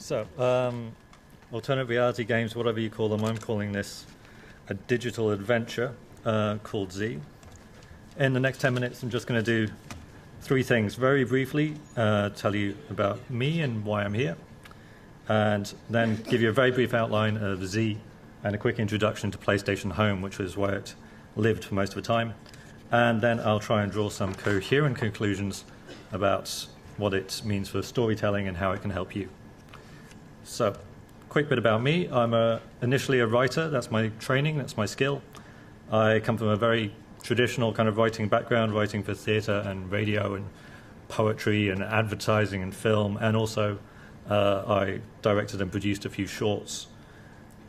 So, alternate reality games, whatever you call them, I'm calling this a digital adventure called Z. In the next 10 minutes, I'm just going to do three things. Very briefly, tell you about me and why I'm here, and then give you a very brief outline of Z and a quick introduction to PlayStation Home, which is where it lived for most of the time. And then I'll try and draw some coherent conclusions about what it means for storytelling and how it can help you. So, quick bit about me. I'm initially a writer. That's my training, that's my skill. I come from a very traditional kind of writing background, writing for theatre and radio and poetry and advertising and film, and also I directed and produced a few shorts.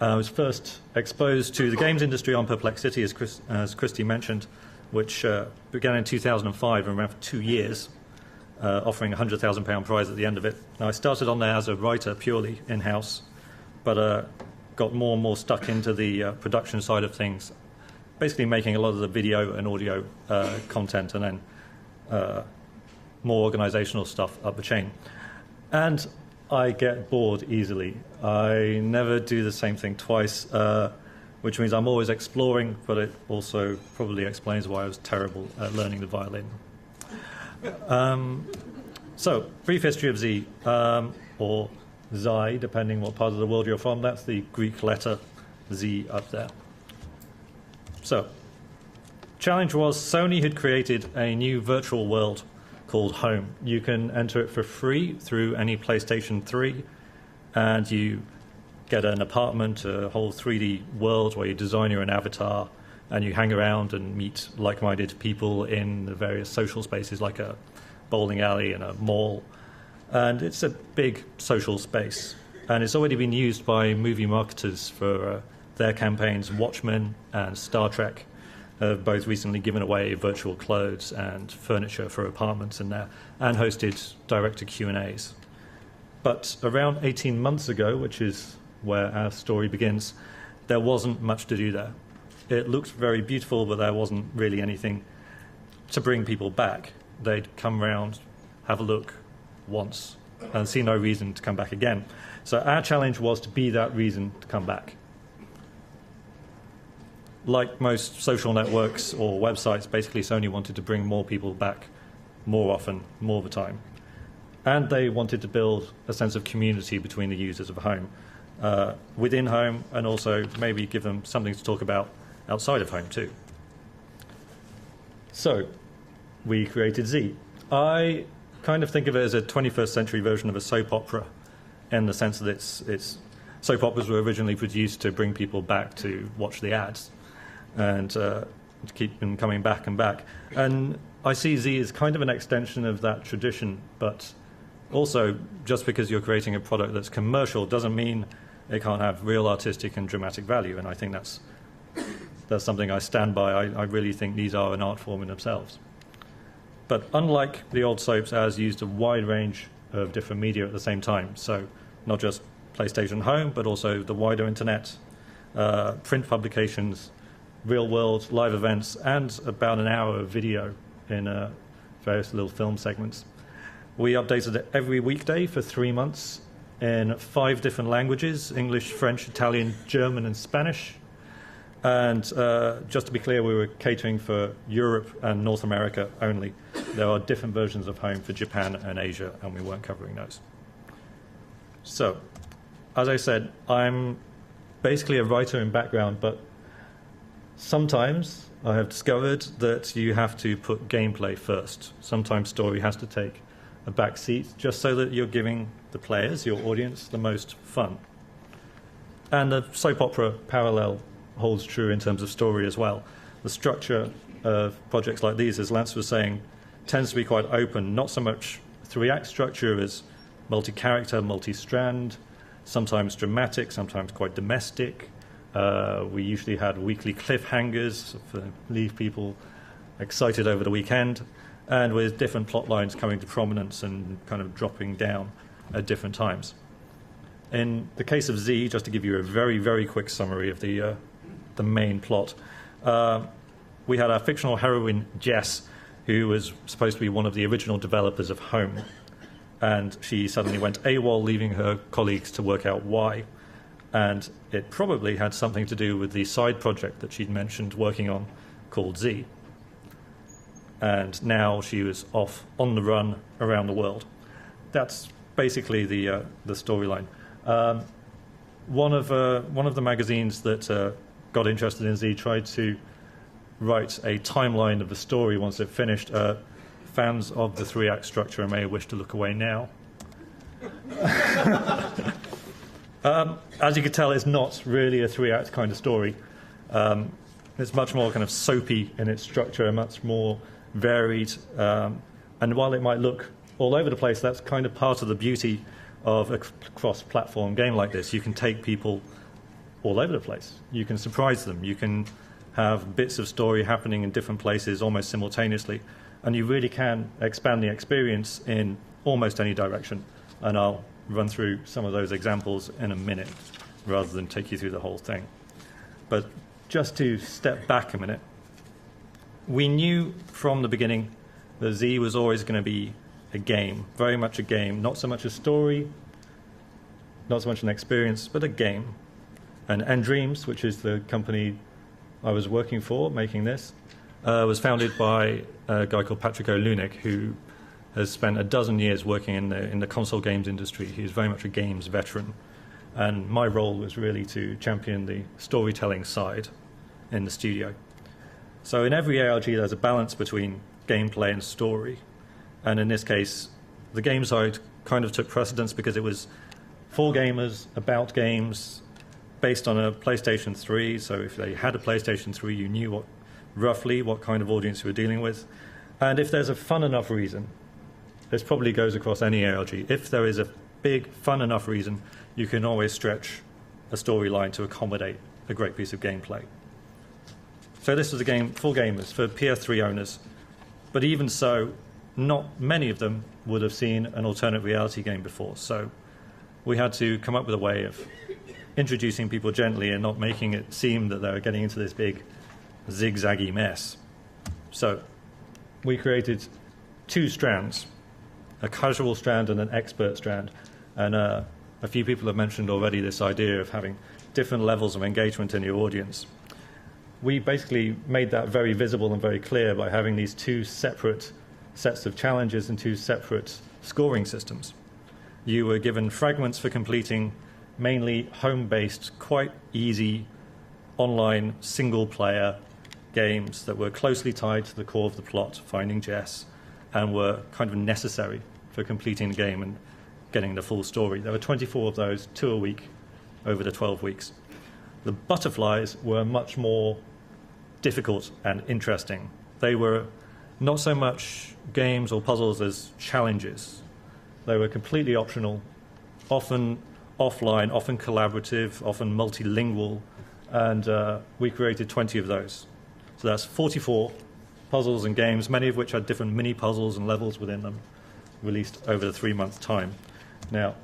I was first exposed to the games industry on Perplexity, as Christy mentioned, which began in 2005 and ran for 2 years, offering a £100,000 prize at the end of it. Now, I started on there as a writer purely in-house, but got more and more stuck into the production side of things, basically making a lot of the video and audio content, and then more organizational stuff up the chain. And I get bored easily. I never do the same thing twice, which means I'm always exploring, but it also probably explains why I was terrible at learning the violin. So, brief history of Z, or Xi, depending what part of the world you're from. That's the Greek letter Z up there. So, challenge was Sony had created a new virtual world called Home. You can enter it for free through any PlayStation 3, and you get an apartment, a whole 3D world where you design your own avatar, and you hang around and meet like-minded people in the various social spaces like a bowling alley and a mall. And it's a big social space. And it's already been used by movie marketers for their campaigns. Watchmen and Star Trek have both recently given away virtual clothes and furniture for apartments in there, and hosted director Q&As. But around 18 months ago, which is where our story begins, there wasn't much to do there. It looked very beautiful, but there wasn't really anything to bring people back. They'd come round, have a look once, and see no reason to come back again. So our challenge was to be that reason to come back. Like most social networks or websites, basically Sony wanted to bring more people back more often, more of the time. And they wanted to build a sense of community between the users of Home, within Home, and also maybe give them something to talk about outside of Home too. So, we created Z. I kind of think of it as a 21st century version of a soap opera, in the sense that it's soap operas were originally produced to bring people back to watch the ads, and to keep them coming back and back. And I see Z as kind of an extension of that tradition, but also, just because you're creating a product that's commercial doesn't mean it can't have real artistic and dramatic value, and I think that's something I stand by. I really think these are an art form in themselves. But unlike the old soaps, ours used a wide range of different media at the same time, so not just PlayStation Home, but also the wider internet, print publications, real-world live events, and about an hour of video in various little film segments. We updated it every weekday for 3 months in 5 different languages: English, French, Italian, German, and Spanish. And just to be clear, we were catering for Europe and North America only. There are different versions of Home for Japan and Asia, and we weren't covering those. So, as I said, I'm basically a writer in background, but sometimes I have discovered that you have to put gameplay first. Sometimes story has to take a back seat, just so that you're giving the players, your audience, the most fun. And the soap opera parallel holds true in terms of story as well. The structure of projects like these, as Lance was saying, tends to be quite open, not so much 3-act structure as multi-character, multi-strand, sometimes dramatic, sometimes quite domestic. We usually had weekly cliffhangers to leave people excited over the weekend, and with different plot lines coming to prominence and kind of dropping down at different times. In the case of Z, just to give you a very, very quick summary of the main plot, we had our fictional heroine, Jess, who was supposed to be one of the original developers of Home. and she suddenly went AWOL, leaving her colleagues to work out why. And it probably had something to do with the side project that she'd mentioned working on called Z. And now she was off on the run around the world. That's basically the storyline. One of the magazines that got interested in Z tried to write a timeline of the story once it finished. Fans of the 3-act structure may wish to look away now. As you can tell, it's not really a 3-act kind of story. It's much more kind of soapy in its structure, much more varied. And while it might look all over the place, that's kind of part of the beauty of a cross-platform game like this. You can take people all over the place. You can surprise them. You can have bits of story happening in different places almost simultaneously. And you really can expand the experience in almost any direction. And I'll run through some of those examples in a minute, rather than take you through the whole thing. But just to step back a minute, we knew from the beginning that Z was always going to be a game, very much a game, not so much a story, not so much an experience, but a game. And nDreams, which is the company I was working for making this, was founded by a guy called Patrick O'Lunik, who has spent a dozen years working in the console games industry. He's very much a games veteran. And my role was really to champion the storytelling side in the studio. So in every ARG, there's a balance between gameplay and story. And in this case, the game side kind of took precedence because it was for gamers, about games, based on a PlayStation 3. So if they had a PlayStation 3, you knew roughly what kind of audience you were dealing with. And if there's a fun enough reason, this probably goes across any ARG. If there is a big, fun enough reason, you can always stretch a storyline to accommodate a great piece of gameplay. So this was a game for gamers, for PS3 owners. But even so, not many of them would have seen an alternate reality game before. So we had to come up with a way of introducing people gently and not making it seem that they were getting into this big zigzaggy mess. So we created 2 strands, a casual strand and an expert strand. And a few people have mentioned already this idea of having different levels of engagement in your audience. We basically made that very visible and very clear by having these 2 separate sets of challenges and 2 separate scoring systems. You were given fragments for completing mainly home-based, quite easy, online, single-player games that were closely tied to the core of the plot, finding Jess, and were kind of necessary for completing the game and getting the full story. There were 24 of those, 2 a week, over the 12 weeks. The butterflies were much more difficult and interesting. They were not so much games or puzzles as challenges. They were completely optional, often offline, often collaborative, often multilingual, and we created 20 of those. So that's 44 puzzles and games, many of which had different mini puzzles and levels within them, released over the 3-month time. Now,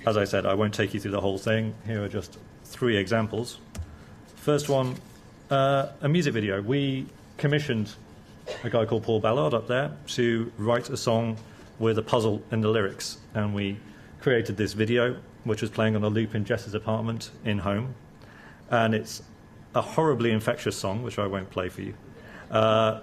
as I said, I won't take you through the whole thing. Here are just 3 examples. First one, a music video. We commissioned a guy called Paul Ballard up there to write a song with a puzzle in the lyrics, and we created this video, which was playing on a loop in Jess's apartment in home. And it's a horribly infectious song, which I won't play for you,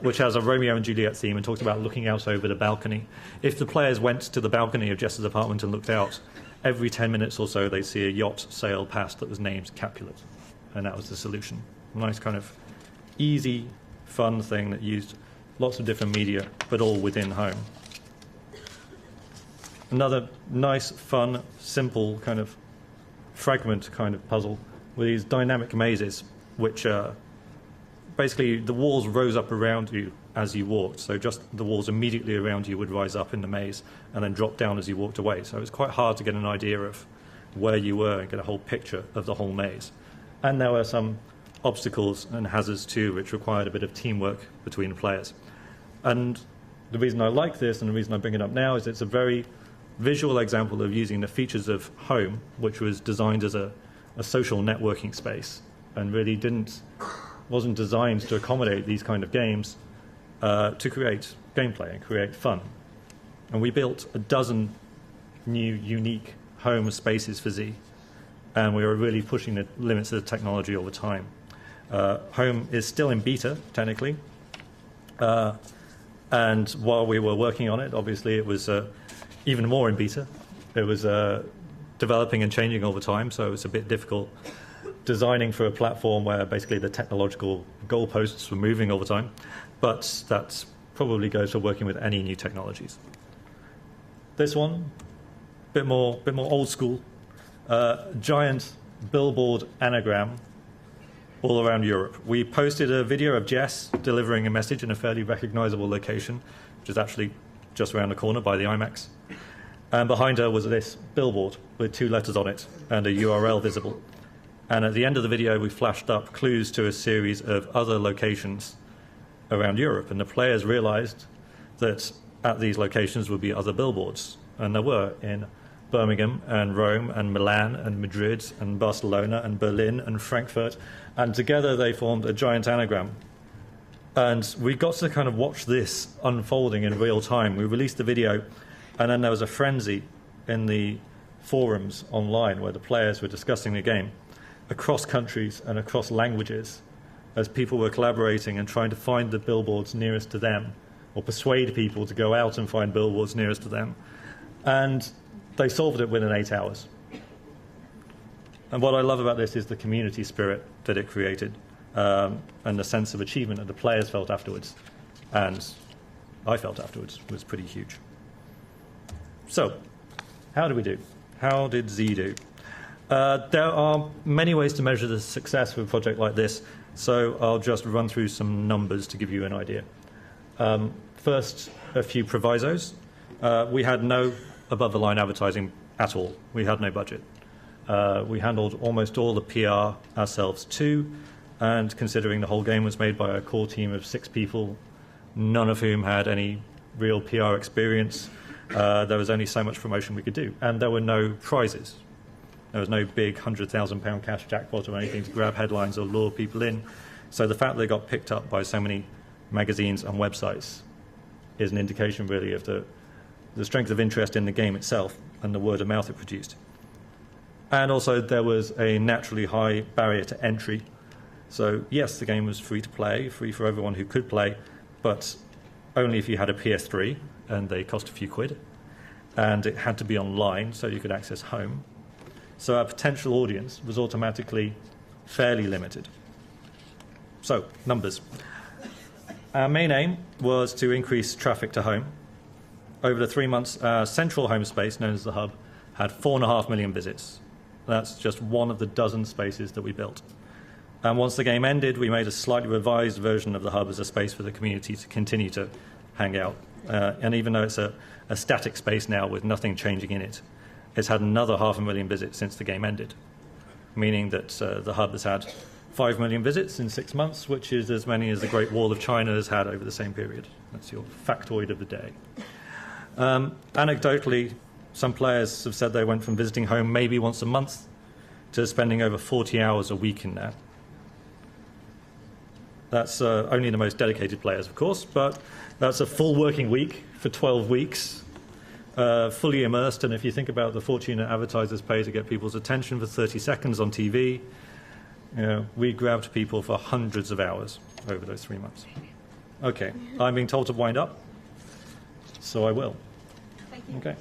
which has a Romeo and Juliet theme and talks about looking out over the balcony. If the players went to the balcony of Jess's apartment and looked out, every 10 minutes or so they'd see a yacht sail past that was named Capulet. And that was the solution. A nice kind of easy, fun thing that used lots of different media, but all within home. Another nice, fun, simple kind of fragment kind of puzzle with these dynamic mazes, which basically the walls rose up around you as you walked. So just the walls immediately around you would rise up in the maze and then drop down as you walked away. So it was quite hard to get an idea of where you were and get a whole picture of the whole maze. And there were some obstacles and hazards too, which required a bit of teamwork between the players. And the reason I like this and the reason I bring it up now is it's a very visual example of using the features of home, which was designed as a social networking space and really wasn't designed to accommodate these kind of games, to create gameplay and create fun. And we built a dozen new, unique home spaces for Z. And we were really pushing the limits of the technology all the time. Home is still in beta, technically. And while we were working on it, obviously it was even more in beta. It was developing and changing all the time, so it was a bit difficult designing for a platform where basically the technological goalposts were moving all the time. But that probably goes for working with any new technologies. This one, bit more old school. Giant billboard anagram all around Europe. We posted a video of Jess delivering a message in a fairly recognizable location, which is actually just around the corner by the IMAX. And behind her was this billboard with 2 letters on it and a URL visible. And at the end of the video, we flashed up clues to a series of other locations around Europe. And the players realized that at these locations would be other billboards. And there were in Birmingham and Rome and Milan and Madrid and Barcelona and Berlin and Frankfurt. And together they formed a giant anagram. And we got to kind of watch this unfolding in real time. We released the video, and then there was a frenzy in the forums online where the players were discussing the game across countries and across languages as people were collaborating and trying to find the billboards nearest to them or persuade people to go out and find billboards nearest to them. And they solved it within 8 hours. And what I love about this is the community spirit that it created and the sense of achievement that the players felt afterwards and I felt afterwards was pretty huge. So, how did we do? How did Z do? There are many ways to measure the success of a project like this, so I'll just run through some numbers to give you an idea. First, a few provisos. We had no above-the-line advertising at all. We had no budget. We handled almost all the PR ourselves too, and considering the whole game was made by a core team of 6 people, none of whom had any real PR experience, there was only so much promotion we could do. And there were no prizes. There was no big £100,000 cash jackpot or anything to grab headlines or lure people in. So the fact that they got picked up by so many magazines and websites is an indication really of the strength of interest in the game itself and the word of mouth it produced. And also there was a naturally high barrier to entry. So yes, the game was free to play, free for everyone who could play, but only if you had a PS3, and they cost a few quid. And it had to be online so you could access home. So our potential audience was automatically fairly limited. So, numbers. Our main aim was to increase traffic to home. Over the 3 months, our central home space, known as the hub, had 4.5 million visits. That's just one of the dozen spaces that we built. And once the game ended, we made a slightly revised version of the hub as a space for the community to continue to hang out. And even though it's a static space now with nothing changing in it, it's had another 500,000 visits since the game ended, meaning that the hub has had 5 million visits in 6 months, which is as many as the Great Wall of China has had over the same period. That's your factoid of the day. Anecdotally, some players have said they went from visiting home maybe once a month to spending over 40 hours a week in there. That's only the most dedicated players, of course, but that's a full working week for 12 weeks, fully immersed. And if you think about the fortune that advertisers pay to get people's attention for 30 seconds on TV, you know, we grabbed people for hundreds of hours over those 3 months. Okay, I'm being told to wind up, so I will. Thank you. Okay.